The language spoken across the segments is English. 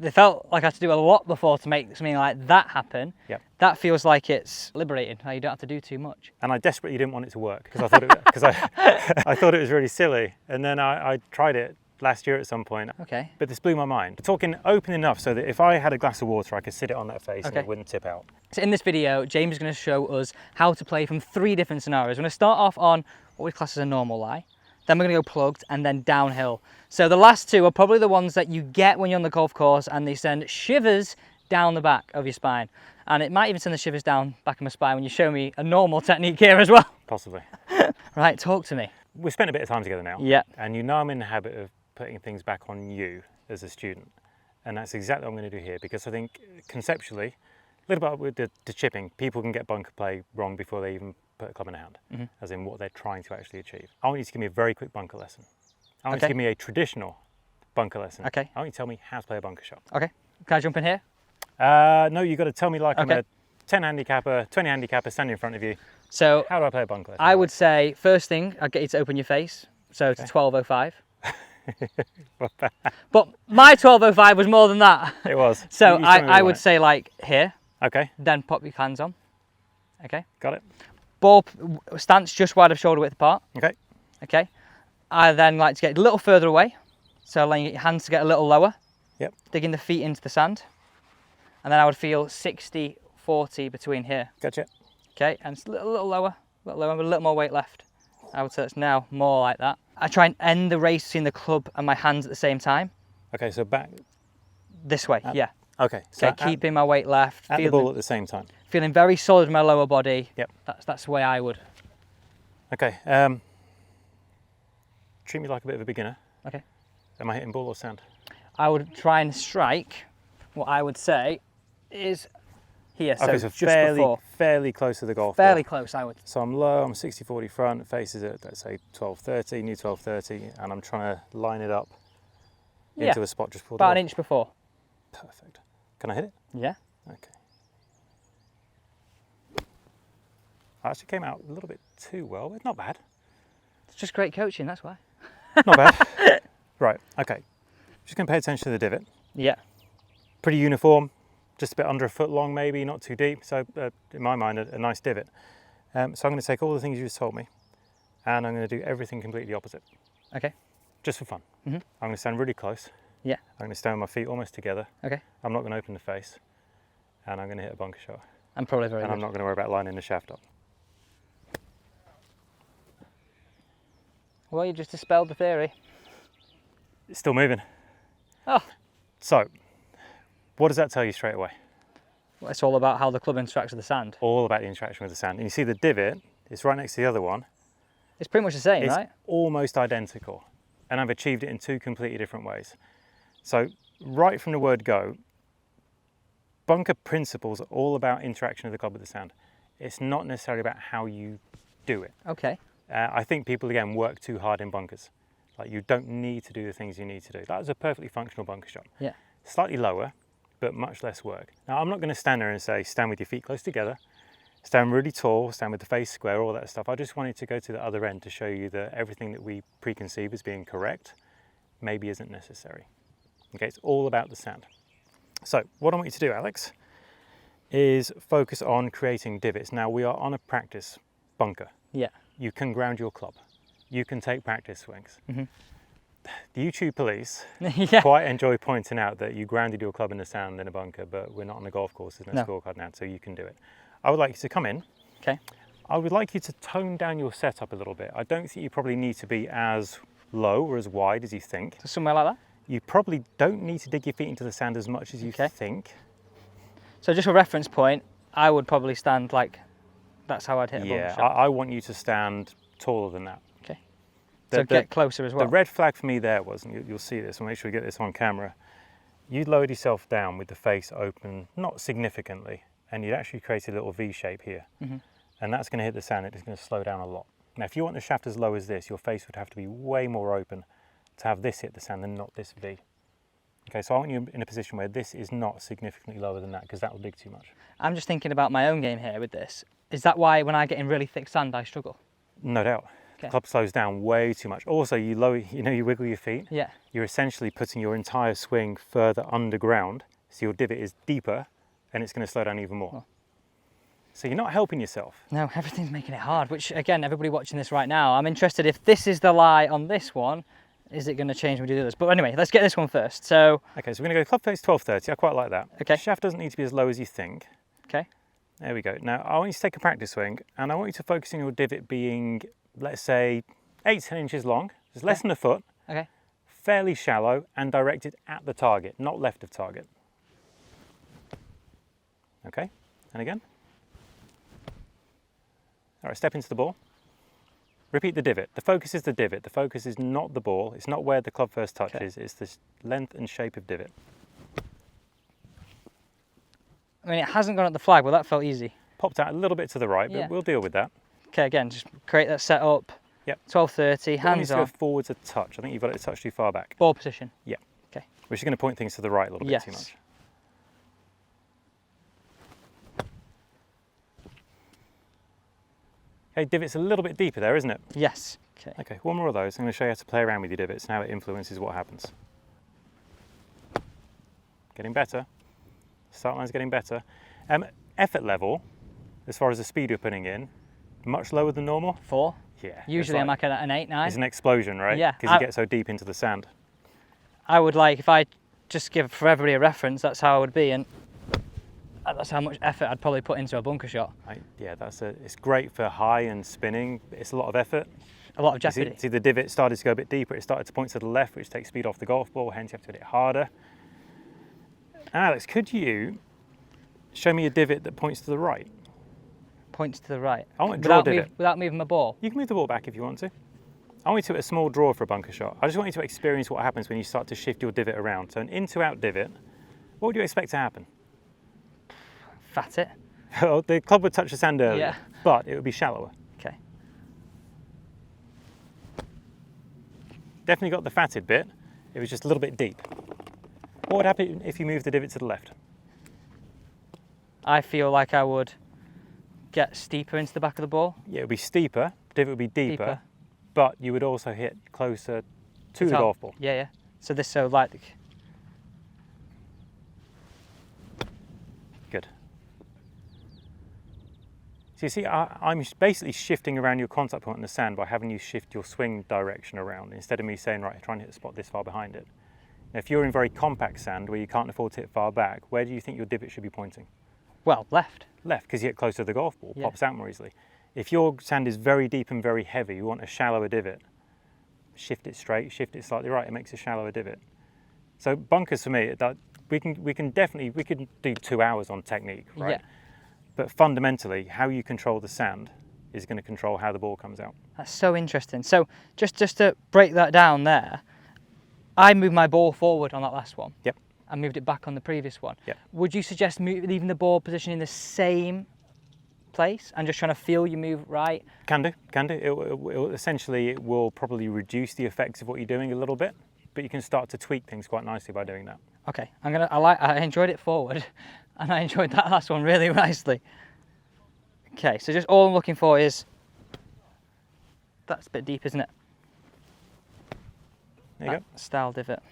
They felt like I had to do a lot before to make something like that happen. Yep. That feels like it's liberating. How you don't have to do too much. And I desperately didn't want it to work because I thought I thought it was really silly. And then I tried it last year at some point. Okay. But this blew my mind. Talking open enough so that if I had a glass of water, I could sit it on that face and it wouldn't tip out. So in this video, James is going to show us how to play from 3 different scenarios. We're going to start off on what we class as a normal lie. Then we're going to go plugged and then downhill. So the last 2 are probably the ones that you get when you're on the golf course and they send shivers down the back of your spine. And it might even send the shivers down back of my spine when you show me a normal technique here as well. Possibly. Right, talk to me. We've spent a bit of time together now. Yeah. And you know I'm in the habit of putting things back on you as a student. And that's exactly what I'm going to do here, because I think conceptually, a little bit with the chipping, people can get bunker play wrong before they even put a club in a hand, as in what they're trying to actually achieve. I want you to give me a very quick bunker lesson. I want you to give me a traditional bunker lesson. Okay. I want you to tell me how to play a bunker shot. Okay. Can I jump in here? No, you've got to tell me like I'm a 10 handicapper, 20 handicapper standing in front of you. So how do I play a bunker lesson? I would say, first thing, I'd get you to open your face. So to 12:05. But my 12:05 was more than that. It was. So I would say like here. Okay. Then pop your hands on. Okay. Got it. Ball stance just wide of shoulder width apart. Okay. Okay. I then like to get a little further away. So allowing your hands to get a little lower. Yep. Digging the feet into the sand. And then I would feel 60-40 between here. Gotcha. Okay, and it's a little lower, with a little more weight left. I would say it's now more like that. I try and end the race between the club and my hands at the same time. Okay, so back. This way, yeah. Okay. So okay, keeping my weight left. At the ball at the same time. Feeling very solid in my lower body. Yep. That's the way I would. Okay. Treat me like a bit of a beginner. Okay. Am I hitting ball or sand? I would try and strike, what I would say is here, so, okay, so just before. Fairly close to the golf Fairly ball. close, I would. So I'm low, I'm 60-40 front, faces at, let's say, 12-30, new 12-30, and I'm trying to line it up into a spot just before about the an inch before. Perfect. Can I hit it? Yeah. Okay. I actually came out a little bit too well, but not bad. It's just great coaching, that's why. Not bad. Right, okay. Just going to pay attention to the divot. Yeah. Pretty uniform, just a bit under a foot long maybe, not too deep, so in my mind a nice divot. So I'm going to take all the things you just told me and I'm going to do everything completely opposite. Okay. Just for fun. I'm going to stand really close. Yeah. I'm going to stand with my feet almost together. Okay. I'm not going to open the face and I'm going to hit a bunker shot. I'm probably very good. I'm not going to worry about lining the shaft up. Well, you just dispelled the theory. It's still moving. Oh. So, what does that tell you straight away? Well, it's all about how the club interacts with the sand. All about the interaction with the sand. And you see the divot, it's right next to the other one. It's pretty much the same, it's right? Almost identical. And I've achieved it in 2 completely different ways. So, right from the word go, bunker principles are all about interaction of the club with the sand. It's not necessarily about how you do it. Okay. I think people, again, work too hard in bunkers. Like, you don't need to do the things you need to do. That was a perfectly functional bunker shot. Yeah. Slightly lower, but much less work. Now, I'm not going to stand there and say, stand with your feet close together, stand really tall, stand with the face square, all that stuff. I just wanted to go to the other end to show you that everything that we preconceive as being correct maybe isn't necessary. Okay, it's all about the sand. So, what I want you to do, Alex, is focus on creating divots. Now, we are on a practice bunker. Yeah. You can ground your club. You can take practice swings. The YouTube police quite enjoy pointing out that you grounded your club in the sand in a bunker, but we're not on the golf course, there's no scorecard now, so you can do it. I would like you to come in. Okay. I would like you to tone down your setup a little bit. I don't think you probably need to be as low or as wide as you think. So somewhere like that? You probably don't need to dig your feet into the sand as much as you think. So just for reference point, I would probably stand like, that's how I'd hit a bunker shot. I want you to stand taller than that. Okay. So get closer as well. The red flag for me there was, and you'll see this, and make sure we get this on camera, you lowered yourself down with the face open, not significantly, and you'd actually created a little V shape here. And that's going to hit the sand, it's going to slow down a lot. Now, if you want the shaft as low as this, your face would have to be way more open to have this hit the sand and not this V. Okay, so I want you in a position where this is not significantly lower than that, because that will dig too much. I'm just thinking about my own game here with this. Is that why when I get in really thick sand, I struggle? No doubt. Okay. Club slows down way too much. Also, you wiggle your feet. Yeah. You're essentially putting your entire swing further underground, so your divot is deeper, and it's going to slow down even more. Oh. So you're not helping yourself. No, everything's making it hard, which again, everybody watching this right now, I'm interested if this is the lie on this one, is it going to change when we do this? But anyway, let's get this one first. So, Okay, so we're going to go club face 1230. I quite like that. Okay. Shaft doesn't need to be as low as you think. okay, There we go. Now, I want you to take a practice swing, and I want you to focus on your divot being, let's say, 8 to 10 inches long, just less than a foot, okay, fairly shallow, and directed at the target, not left of target. Okay, and again. All right, step into the ball. Repeat the divot. The focus is the divot. The focus is not the ball. It's not where the club first touches. It's the length and shape of divot. I mean, it hasn't gone at the flag, well, that felt easy. Popped out a little bit to the right, Yeah. but we'll deal with that. Okay, again, just create that setup. Yep. 12:30, Ball needs hands to go on, forwards a touch. I think you've got it a touch too far back. ball position. Yeah. Okay. We're just going to point things to the right a little bit too Yes. much. Okay, divot's a little bit deeper there, isn't it? Yes. Okay. Okay, one more of those. I'm going to show you how to play around with your divots and how it influences what happens. Getting better. Start line's getting better. Effort level, as far as the speed you're putting in, much lower than normal. 4. Yeah. Usually I'm like at an 8, 9. It's an explosion, right? Yeah, Because you get so deep into the sand. I would like, if I just give for everybody a reference, that's how I would be, and that's how much effort I'd probably put into a bunker shot. Yeah, it's great for high and spinning. It's a lot of effort. A lot of jeopardy. See, the divot started to go a bit deeper. It started to point to the left, which takes speed off the golf ball. Hence, you have to hit it harder. Alex, could you show me a divot that points to the right? Points to the right. I want to draw a divot. Without moving my ball. You can move the ball back if you want to. I want you to hit a small draw for a bunker shot. I just want you to experience what happens when you start to shift your divot around. So an in-to-out divot, what would you expect to happen? Fat it. Well, the club would touch the sand earlier, Yeah. but it would be shallower. Okay. Definitely got the fatted bit. It was just a little bit deep. What would happen if you moved the divot to the left? I feel like I would get steeper into the back of the ball. Yeah, it would be steeper, divot would be deeper, but you would also hit closer to the top. golf ball. Yeah, yeah. So this, so like, Good. So you see, I'm basically shifting around your contact point in the sand by having you shift your swing direction around instead of me saying, right, try and hit the spot this far behind it. Now, if you're in very compact sand where you can't afford to hit far back, where do you think your divot should be pointing? well, left. Left, because you get closer to the golf ball, Yeah. pops out more easily. If your sand is very deep and very heavy, you want a shallower divot. Shift it straight, shift it slightly right, it makes a shallower divot. So bunkers for me, we can do 2 hours on technique, right? Yeah. But fundamentally, how you control the sand is going to control how the ball comes out. That's so interesting. So just to break that down there, I moved my ball forward on that last one. Yep. I moved it back on the previous one. Yep. Would you suggest leaving the ball position in the same place and just trying to feel you move right? Can do. Essentially, it will probably reduce the effects of what you're doing a little bit, but you can start to tweak things quite nicely by doing that. Okay, I enjoyed it forward, and I enjoyed that last one really nicely. Okay, so just all I'm looking for is, that's a bit deep, isn't it? There you go. That style divot.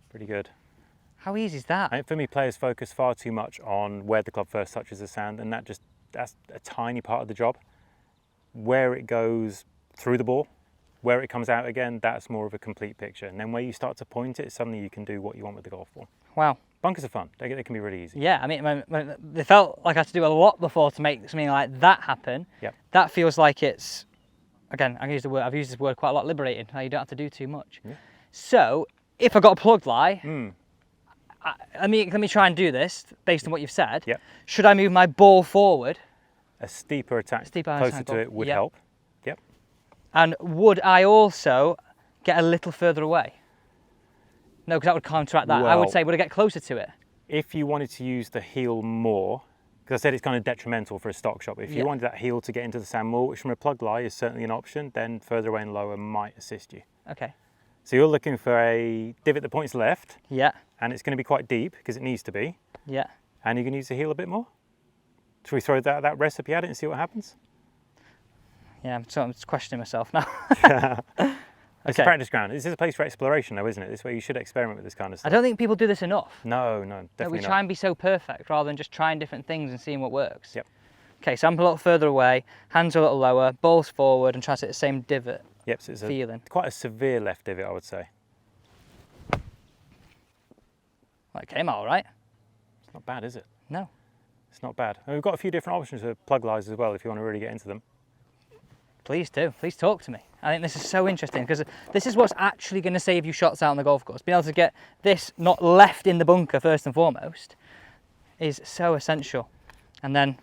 Pretty good. How easy is that? I think for me, players focus far too much on where the club first touches the sand, and that's a tiny part of the job. Where it goes through the ball, where it comes out again, that's more of a complete picture. And then where you start to point it, suddenly you can do what you want with the golf ball. Wow. Bunkers are fun. They can be really easy. Yeah, I mean, they felt like I had to do a lot before to make something like that happen. Yep. That feels like it's, again, I've used this word quite a lot, liberating. How you don't have to do too much. Yeah. So, if I got a plugged lie, Mm. let me try and do this based on what you've said. Yep. Should I move my ball forward? A steeper attack Steeper closer attack to ball. it would Yep. help. Yep. And would I also get a little further away? No, because that would counteract that. I would Well- say, would I get closer to it? If you wanted to use the heel more, because I said it's kind of detrimental for a stock shot, but if Yeah. you wanted that heel to get into the sand more, which from a plug lie is certainly an option, then further away and lower might assist you. Okay. So you're looking for a divot that points left, Yeah. and it's going to be quite deep because it needs to be. Yeah. And you can use the heel a bit more. Should we throw that recipe at it and see what happens? Yeah, I'm just questioning myself now. It's a practice ground. This is a place for exploration though, isn't it? This way you should experiment with this kind of I stuff. don't think people do this enough. No, That definitely we not. try and be so perfect rather than just trying different things and seeing what works. Yep. Okay, so I'm a little further away, hands are a little lower, balls forward and try to hit the same divot. Yep, so it's feeling. quite a severe left divot, I would say. Well, it came out all right. It's not bad, is it? No. It's not bad. And we've got a few different options for plug lies as well if you want to really get into them. Please do. Please talk to me. I think this is so interesting because this is what's actually going to save you shots out on the golf course. Being able to get this not left in the bunker first and foremost is so essential. And then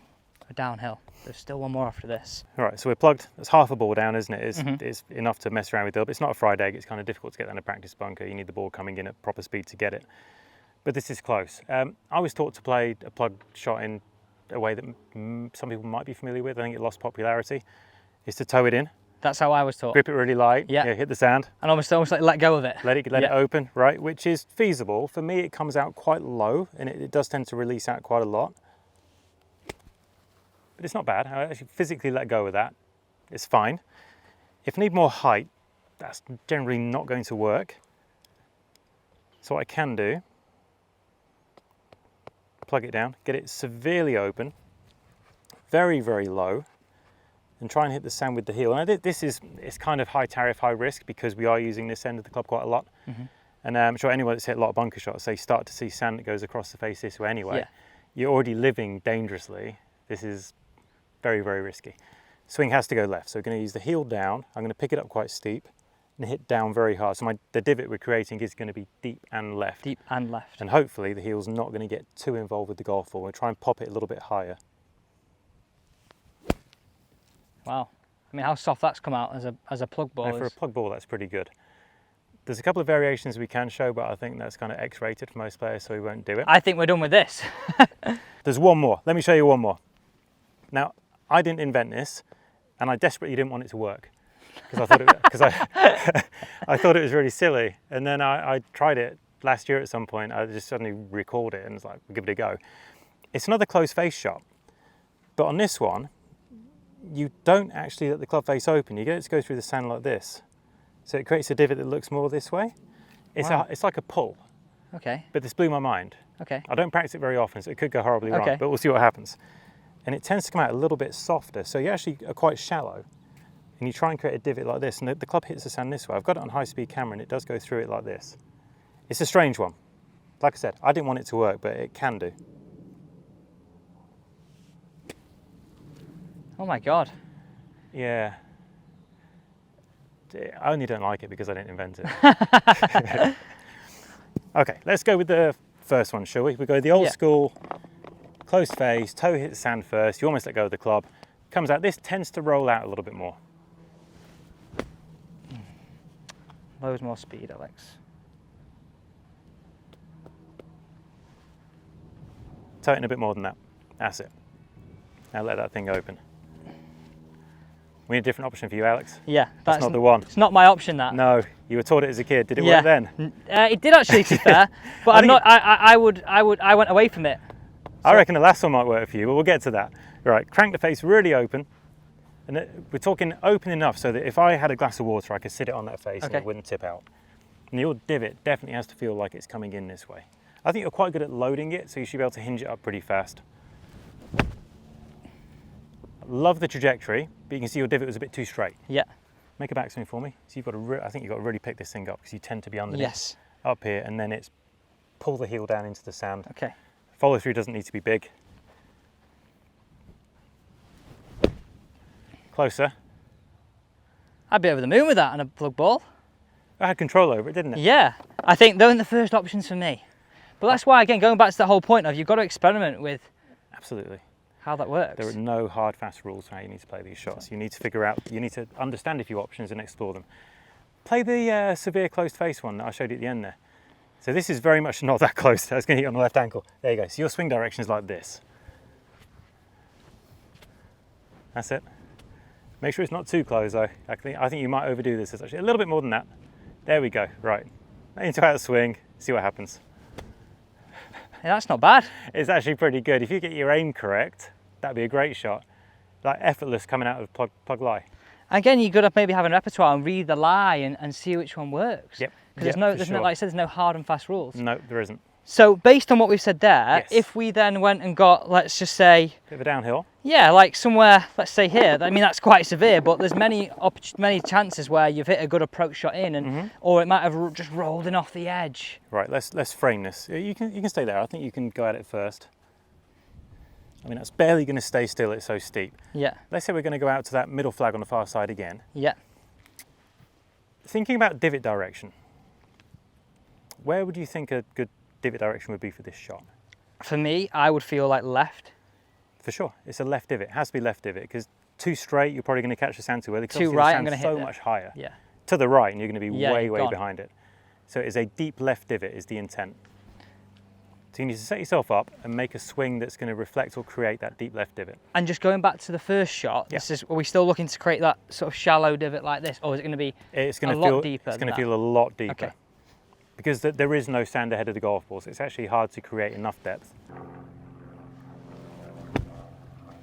we're downhill. There's still one more after this. All right, so we're plugged. That's half a ball down, isn't it? It's enough to mess around with it. But it's not a fried egg. It's kind of difficult to get down a practice bunker. You need the ball coming in at proper speed to get it. But this is close. I was taught to play a plug shot in a way that some people might be familiar with. I think it lost popularity. Is to toe it in. That's how I was taught. Grip it really light. Yeah. Hit the sand. And almost like let go of it. Let it open, right? Which is feasible. For me, it comes out quite low, and it does tend to release out quite a lot. But it's not bad. I actually physically let go of that. It's fine. If I need more height, that's generally not going to work. So what I can do, plug it down, get it severely open, very, very low, and try and hit the sand with the heel. And it's kind of high tariff, high risk because we are using this end of the club quite a lot. And I'm sure anyone that's hit a lot of bunker shots, they start to see sand that goes across the face this way anyway. Yeah. You're already living dangerously. This is very, very risky. Swing has to go left. So we're going to use the heel down. I'm going to pick it up quite steep and hit down very hard. So the divot we're creating is going to be deep and left. Deep and left. And hopefully the heel's not going to get too involved with the golf ball. We'll try and pop it a little bit higher. Wow. I mean, how soft that's come out as a plug ball. And for a plug ball, that's pretty good. There's a couple of variations we can show, but I think that's kind of X-rated for most players, so we won't do it. I think we're done with this. There's one more. Let me show you one more. Now, I didn't invent this, and I desperately didn't want it to work because I thought it was really silly. And then I tried it last year at some point. I just suddenly recalled it and was like, we'll give it a go. It's another close face shot, but on this one, you don't actually let the club face open. You get it to go through the sand like this. So it creates a divot that looks more this way. It's like a pull. Okay. But this blew my mind. Okay. I don't practice it very often, so it could go horribly wrong, Okay. but we'll see what happens. And it tends to come out a little bit softer, so you actually are quite shallow. And you try and create a divot like this, and the club hits the sand this way. I've got it on high-speed camera, and it does go through it like this. It's a strange one. Like I said, I didn't want it to work, but it can do. Oh my God. Yeah. I only don't like it because I didn't invent it. Okay, let's go with the first one, shall we? We go the old school, close face, toe hits sand first, you almost let go of the club. Comes out, this tends to roll out a little bit more. Loads more speed, Alex. Toe it in a bit more than that. That's it. Now let that thing open. We need a different option for you, Alex. Yeah, That's not the one. It's not my option, that. No, you were taught it as a kid. Did it work then? It did actually, to be fair. But I went away from it. I reckon the last one might work for you, but we'll get to that. Right, crank the face really open. And we're talking open enough so that if I had a glass of water, I could sit it on that face and it wouldn't tip out. And your divot definitely has to feel like it's coming in this way. I think you're quite good at loading it, so you should be able to hinge it up pretty fast. Love the trajectory, but you can see your divot was a bit too straight. Yeah. Make a backswing for me. So you've got to, I think you've got to really pick this thing up because you tend to be underneath. Yes. Up here, and then it's pull the heel down into the sand. Okay. Follow through doesn't need to be big. Closer. I'd be over the moon with that on a plug ball. I had control over it, didn't it? Yeah. I think those are the first options for me. But that's why, again, going back to the whole point of you've got to experiment with Absolutely. how that works. There are no hard, fast rules for how you need to play these shots. You need to figure out, you need to understand a few options and explore them. Play the severe closed face one that I showed you at the end there. So this is very much not that close. That's going to hit you on the left ankle. There you go. So your swing direction is like this. That's it. Make sure it's not too close though. I think you might overdo this. It's actually a little bit more than that. There we go. Right. Into out swing. See what happens. Yeah, that's not bad. It's actually pretty good. If you get your aim correct, that'd be a great shot. Like effortless coming out of plug lie. Again, you've got to maybe have a repertoire and read the lie and see which one works. Yep. Because there's no, like I said, there's no hard and fast rules. No, there isn't. So based on what we've said there, Yes. if we then went and got, let's just say, Bit of a downhill. yeah, like somewhere, let's say here. I mean, that's quite severe, but there's many chances where you've hit a good approach shot in, and or it might have just rolled in off the edge. Right, let's frame this. You can stay there. I think you can go at it first. I mean, that's barely going to stay still. It's so steep. Yeah, Let's say we're going to go out to that middle flag on the far side again. yeah. Thinking about divot direction, where would you think a good divot direction would be for this shot? For me, I would feel like left. For sure, it's a left divot. It has to be left divot because too straight, you're probably going to catch the sand too early. Too right, I'm going to hit so it. much higher. Yeah. To the right, and you're going to be Yeah, way you're gone. behind it. So it's a deep left divot is the intent. So you need to set yourself up and make a swing that's going to reflect or create that deep left divot. And just going back to the first shot, Yeah. are we still looking to create that sort of shallow divot like this, or is it going to be It's going a to lot feel deeper? It's than going to that? feel a lot deeper. Okay. Because there is no sand ahead of the golf ball, so it's actually hard to create enough depth.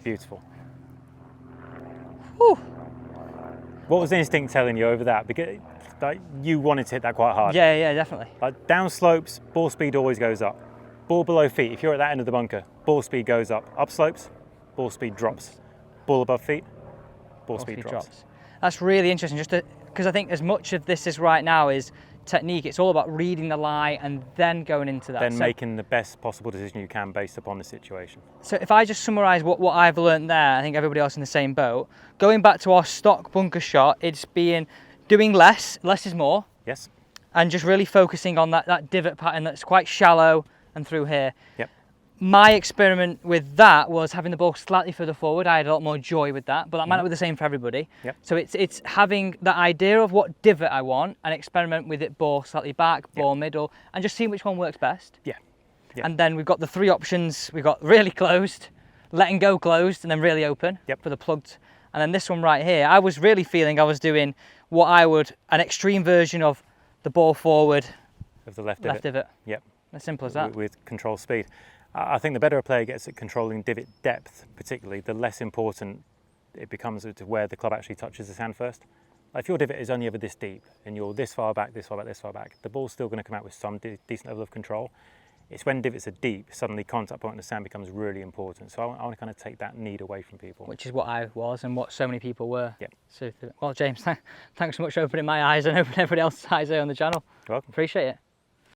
Beautiful. Whew. What was the instinct telling you over that? Because like, you wanted to hit that quite hard. Yeah, yeah, definitely. Like down slopes, ball speed always goes up. Ball below feet, if you're at that end of the bunker, ball speed goes up. Up slopes, ball speed drops. Ball above feet, ball speed drops. That's really interesting, just because I think as much of this is right now is technique, it's all about reading the lie and then going into that. Then So- making the best possible decision you can based upon the situation. So if I just summarise what I've learned there, I think everybody else in the same boat. Going back to our stock bunker shot, it's doing less is more, Yes? and just really focusing on that divot pattern that's quite shallow and through here. Yep. My experiment with that was having the ball slightly further forward. I had a lot more joy with that, but that might not be the same for everybody. Yep. So it's having the idea of what divot I want and experiment with it, ball slightly back, ball middle, and just seeing which one works best. Yeah. Yep. And then we've got the three options. We've got really closed, letting go closed, and then really open for the plugged. And then this one right here, I was really feeling I was doing an extreme version of the ball forward, Of the left divot. left divot. Yep. As simple as that. With control speed. I think the better a player gets at controlling divot depth, particularly, the less important it becomes to where the club actually touches the sand first. Like if your divot is only ever this deep and you're this far back, this far back, this far back, the ball's still going to come out with some decent level of control. It's when divots are deep, suddenly contact point in the sand becomes really important. So I want to kind of take that need away from people. Which is what I was and what so many people were. Yep. So, well, James, thanks so much for opening my eyes and opening everybody else's eyes here on the channel. You're welcome. Appreciate it.